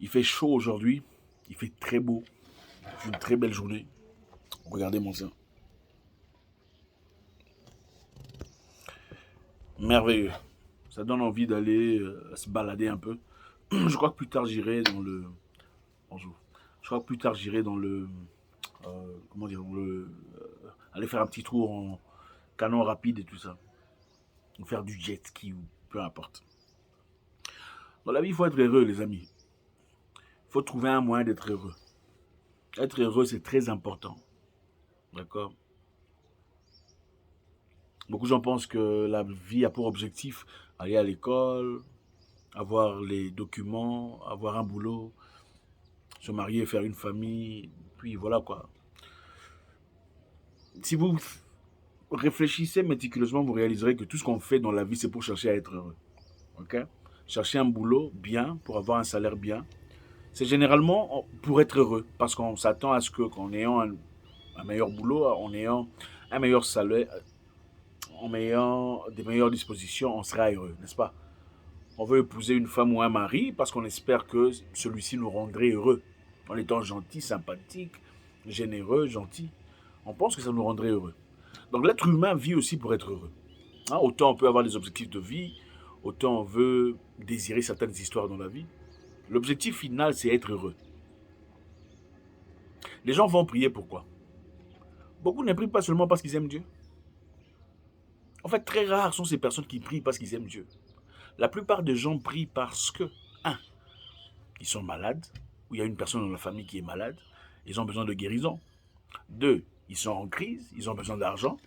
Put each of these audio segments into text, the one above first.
Il fait chaud aujourd'hui. Il fait très beau. C'est une très belle journée. Regardez mon sein. Merveilleux. Ça donne envie d'aller se balader un peu. Je crois que plus tard j'irai dans le. Bonjour. Je crois que plus tard j'irai dans le. Comment dire, aller faire un petit tour en canon rapide et tout ça. Ou faire du jet ski ou peu importe. Dans la vie, il faut être heureux, les amis. Il faut trouver un moyen d'être heureux. Être heureux, c'est très important. D'accord. Beaucoup de gens pensent que la vie a pour objectif aller à l'école, avoir les documents, avoir un boulot, se marier, faire une famille, puis voilà quoi. Si vous réfléchissez méticuleusement, vous réaliserez que tout ce qu'on fait dans la vie, c'est pour chercher à être heureux. Ok? Chercher un boulot bien, pour avoir un salaire bien. C'est généralement pour être heureux, parce qu'on s'attend à ce que, qu'en ayant un meilleur boulot, en ayant un meilleur salaire, en ayant des meilleures dispositions, on sera heureux, n'est-ce pas? On veut épouser une femme ou un mari parce qu'on espère que celui-ci nous rendrait heureux. En étant gentil, sympathique, généreux, gentil. On pense que ça nous rendrait heureux. Donc l'être humain vit aussi pour être heureux. Hein, autant on peut avoir des objectifs de vie, autant on veut désirer certaines histoires dans la vie. L'objectif final, c'est être heureux. Les gens vont prier pourquoi? Beaucoup ne prient pas seulement parce qu'ils aiment Dieu. En fait, très rares sont ces personnes qui prient parce qu'ils aiment Dieu. La plupart des gens prient parce que, un, ils sont malades, ou il y a une personne dans la famille qui est malade, ils ont besoin de guérison. Deux, ils sont en crise, ils ont besoin d'argent,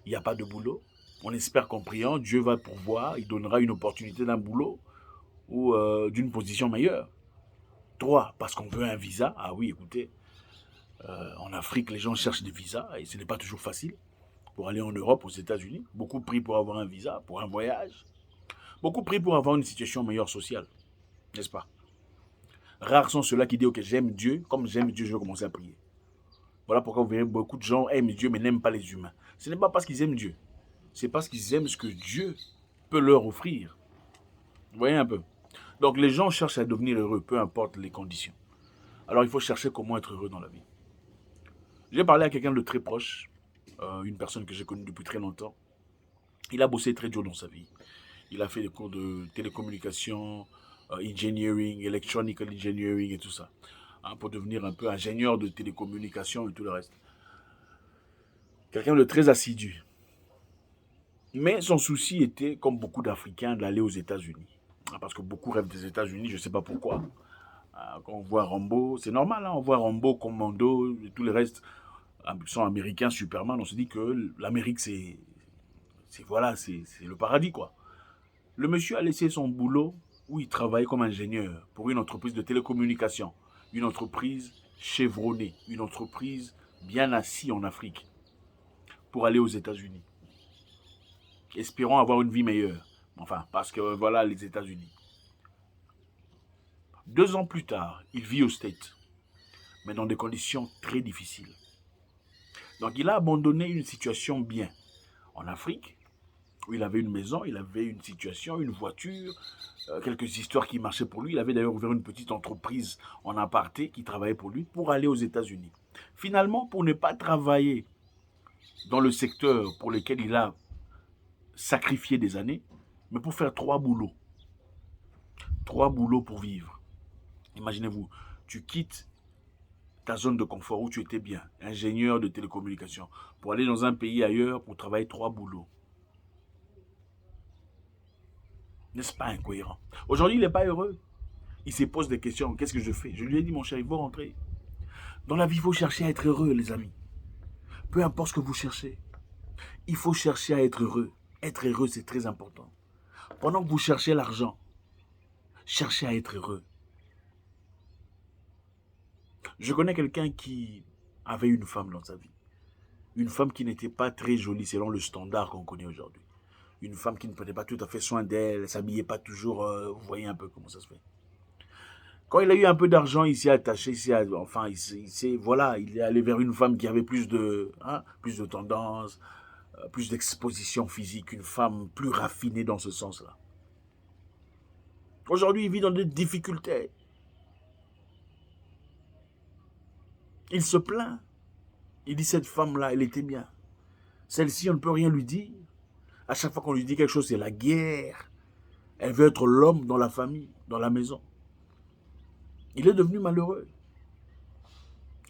il n'y a pas de boulot. On espère qu'en priant, Dieu va pourvoir, il donnera une opportunité d'un boulot ou d'une position meilleure. Trois, parce qu'on veut un visa. Ah oui, écoutez, en Afrique, les gens cherchent des visas et ce n'est pas toujours facile pour aller en Europe, aux États-Unis. Beaucoup prient pour avoir un visa, pour un voyage. Beaucoup prient pour avoir une situation meilleure sociale, n'est-ce pas? Rares sont ceux-là qui disent, ok, j'aime Dieu, comme j'aime Dieu, je vais commencer à prier. Voilà pourquoi vous verrez beaucoup de gens aiment Dieu mais n'aiment pas les humains. Ce n'est pas parce qu'ils aiment Dieu, c'est parce qu'ils aiment ce que Dieu peut leur offrir. Vous voyez un peu? Donc les gens cherchent à devenir heureux, peu importe les conditions. Alors il faut chercher comment être heureux dans la vie. J'ai parlé à quelqu'un de très proche, une personne que j'ai connue depuis très longtemps. Il a bossé très dur dans sa vie. Il a fait des cours de télécommunication, engineering, electronical engineering et tout ça, hein, pour devenir un peu ingénieur de télécommunication et tout le reste. Quelqu'un de très assidu. Mais son souci était, comme beaucoup d'Africains, d'aller aux États-Unis. Parce que beaucoup rêvent des États-Unis, je ne sais pas pourquoi. Quand on voit Rambo, c'est normal, hein, on voit Rambo, Commando, et tout le reste sont américains, Superman. On se dit que l'Amérique, voilà, c'est le paradis, quoi. Le monsieur a laissé son boulot où il travaillait comme ingénieur pour une entreprise de télécommunications, une entreprise chevronnée, une entreprise bien assise en Afrique, pour aller aux États-Unis. Espérons avoir une vie meilleure. Enfin, parce que voilà les États-Unis. 2 ans plus tard, il vit aux States, mais dans des conditions très difficiles. Donc il a abandonné une situation bien en Afrique, où il avait une maison, il avait une situation, une voiture, quelques histoires qui marchaient pour lui. Il avait d'ailleurs ouvert une petite entreprise en aparté qui travaillait pour aller aux États-Unis. Finalement, pour ne pas travailler dans le secteur pour lequel il a sacrifié des années, mais pour faire 3 boulots. 3 boulots pour vivre. Imaginez-vous, tu quittes ta zone de confort où tu étais bien, ingénieur de télécommunications, pour aller dans un pays ailleurs pour travailler 3 boulots. N'est-ce pas incohérent? Aujourd'hui, il n'est pas heureux. Il se pose des questions. Qu'est-ce que je fais? Je lui ai dit, mon cher, il faut rentrer. Dans la vie, il faut chercher à être heureux, les amis. Peu importe ce que vous cherchez, il faut chercher à être heureux. Être heureux, c'est très important. Pendant que vous cherchez l'argent, cherchez à être heureux. Je connais quelqu'un qui avait une femme dans sa vie. Une femme qui n'était pas très jolie selon le standard qu'on connaît aujourd'hui. Une femme qui ne prenait pas tout à fait soin d'elle, elle ne s'habillait pas toujours, vous voyez un peu comment ça se fait. Quand il a eu un peu d'argent, il s'est attaché, enfin, voilà, il est allé vers une femme qui avait plus de tendance, plus d'exposition physique, une femme plus raffinée dans ce sens-là. Aujourd'hui, il vit dans des difficultés. Il se plaint. Il dit, cette femme-là, elle était bien. Celle-ci, on ne peut rien lui dire. À chaque fois qu'on lui dit quelque chose, c'est la guerre. Elle veut être l'homme dans la famille, dans la maison. Il est devenu malheureux.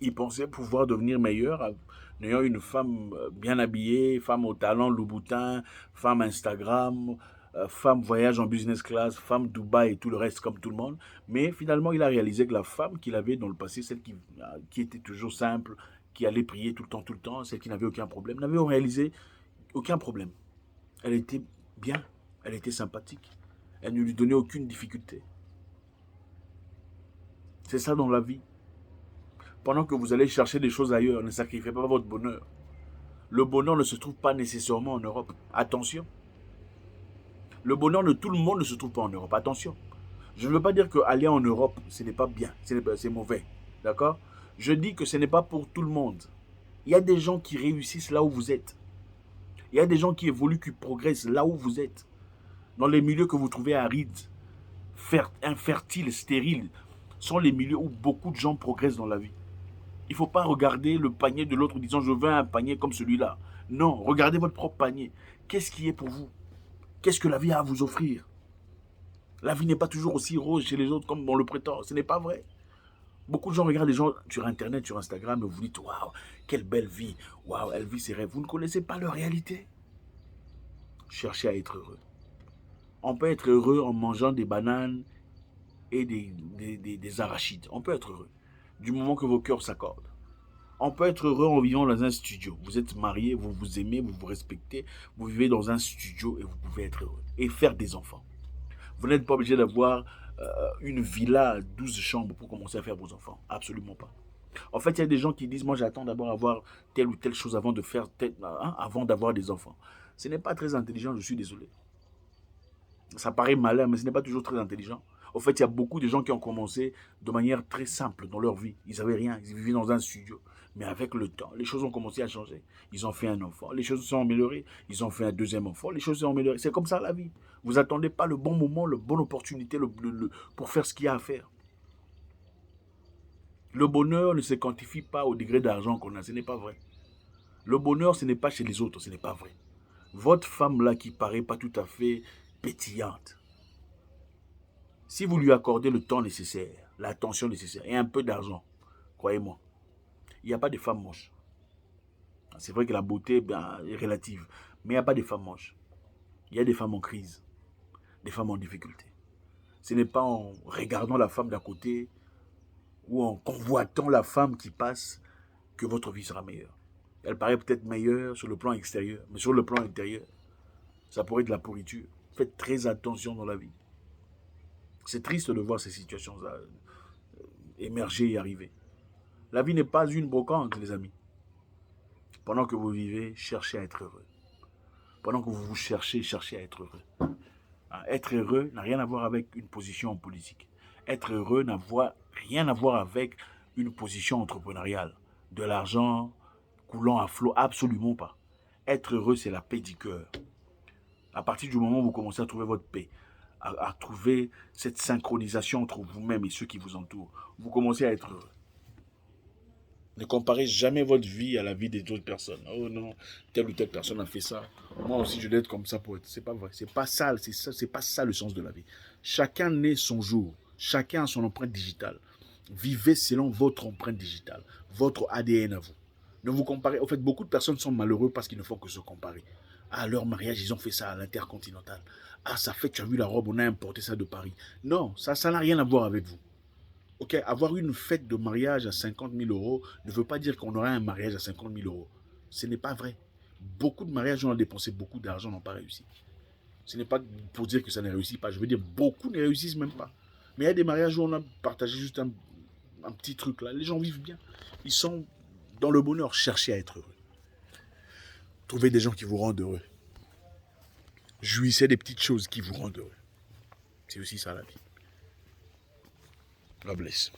Il pensait pouvoir devenir meilleur en ayant une femme bien habillée, femme au talent Louboutin, femme Instagram, femme voyage en business class, femme Dubaï et tout le reste comme tout le monde. Mais finalement, il a réalisé que la femme qu'il avait dans le passé, celle qui était toujours simple, qui allait prier tout le temps, celle qui n'avait aucun problème, n'avait réalisé aucun problème. Elle était bien, elle était sympathique, elle ne lui donnait aucune difficulté. C'est ça dans la vie. Pendant que vous allez chercher des choses ailleurs, ne sacrifiez pas votre bonheur. Le bonheur ne se trouve pas nécessairement en Europe. Attention. Le bonheur de tout le monde ne se trouve pas en Europe. Attention. Je ne veux pas dire qu'aller en Europe, ce n'est pas bien, c'est mauvais. D'accord? Je dis que ce n'est pas pour tout le monde. Il y a des gens qui réussissent là où vous êtes. Il y a des gens qui évoluent, qui progressent là où vous êtes. Dans les milieux que vous trouvez arides, infertiles, stériles, sont les milieux où beaucoup de gens progressent dans la vie. Il ne faut pas regarder le panier de l'autre en disant je veux un panier comme celui-là. Non, regardez votre propre panier. Qu'est-ce qui est pour vous? Qu'est-ce que la vie a à vous offrir? La vie n'est pas toujours aussi rose chez les autres comme on le prétend. Ce n'est pas vrai. Beaucoup de gens regardent les gens sur Internet, sur Instagram, et vous dites waouh, quelle belle vie. Waouh, elle vit ses rêves. Vous ne connaissez pas leur réalité. Cherchez à être heureux. On peut être heureux en mangeant des bananes et des arachides. On peut être heureux. Du moment que vos cœurs s'accordent. On peut être heureux en vivant dans un studio. Vous êtes marié, vous vous aimez, vous vous respectez. Vous vivez dans un studio et vous pouvez être heureux. Et faire des enfants. Vous n'êtes pas obligé d'avoir une villa à 12 chambres pour commencer à faire vos enfants. Absolument pas. En fait, il y a des gens qui disent, moi j'attends d'abord avoir telle ou telle chose avant de faire, avant d'avoir des enfants. Ce n'est pas très intelligent, je suis désolé. Ça paraît malin, mais ce n'est pas toujours très intelligent. En fait, il y a beaucoup de gens qui ont commencé de manière très simple dans leur vie. Ils n'avaient rien, ils vivaient dans un studio. Mais avec le temps, les choses ont commencé à changer. Ils ont fait un enfant, les choses se sont améliorées. Ils ont fait un deuxième enfant, les choses se sont améliorées. C'est comme ça la vie. Vous n'attendez pas le bon moment, la bonne opportunité pour faire ce qu'il y a à faire. Le bonheur ne se quantifie pas au degré d'argent qu'on a, ce n'est pas vrai. Le bonheur, ce n'est pas chez les autres, ce n'est pas vrai. Votre femme là qui paraît pas tout à fait pétillante, si vous lui accordez le temps nécessaire, l'attention nécessaire et un peu d'argent, croyez-moi, il n'y a pas de femme moche. C'est vrai que la beauté est relative, mais il n'y a pas de femmes moches. Il y a des femmes en crise, des femmes en difficulté. Ce n'est pas en regardant la femme d'à côté ou en convoitant la femme qui passe que votre vie sera meilleure. Elle paraît peut-être meilleure sur le plan extérieur, mais sur le plan intérieur, ça pourrait être de la pourriture. Faites très attention dans la vie. C'est triste de voir ces situations émerger et arriver. La vie n'est pas une brocante, les amis. Pendant que vous vivez, cherchez à être heureux. Pendant que vous vous cherchez, cherchez à être heureux. Être heureux n'a rien à voir avec une position en politique. Être heureux n'a rien à voir avec une position entrepreneuriale. De l'argent coulant à flot, absolument pas. Être heureux, c'est la paix du cœur. À partir du moment où vous commencez à trouver votre paix, à trouver cette synchronisation entre vous-même et ceux qui vous entourent, vous commencez à être heureux. Ne comparez jamais votre vie à la vie des autres personnes. Oh non, telle ou telle personne a fait ça. Moi aussi, je dois être comme ça pour être. C'est pas vrai. C'est pas ça. C'est pas ça le sens de la vie. Chacun naît son jour. Chacun a son empreinte digitale. Vivez selon votre empreinte digitale, votre ADN à vous. Ne vous comparez. En fait, beaucoup de personnes sont malheureux parce qu'ils ne font que se comparer. À leur mariage, ils ont fait ça à l'intercontinental. Ah, ça fait, tu as vu la robe, on a importé ça de Paris. Non, ça n'a rien à voir avec vous. Ok, avoir une fête de mariage à 50 000 euros ne veut pas dire qu'on aura un mariage à 50 000 euros. Ce n'est pas vrai. Beaucoup de mariages où on a dépensé beaucoup d'argent n'ont pas réussi. Ce n'est pas pour dire que ça ne réussit pas. Je veux dire, beaucoup ne réussissent même pas. Mais il y a des mariages où on a partagé juste un petit truc là. Les gens vivent bien. Ils sont dans le bonheur. Cherchez à être heureux. Trouvez des gens qui vous rendent heureux. Jouissez des petites choses qui vous rendent heureux. C'est aussi ça la vie. God bless.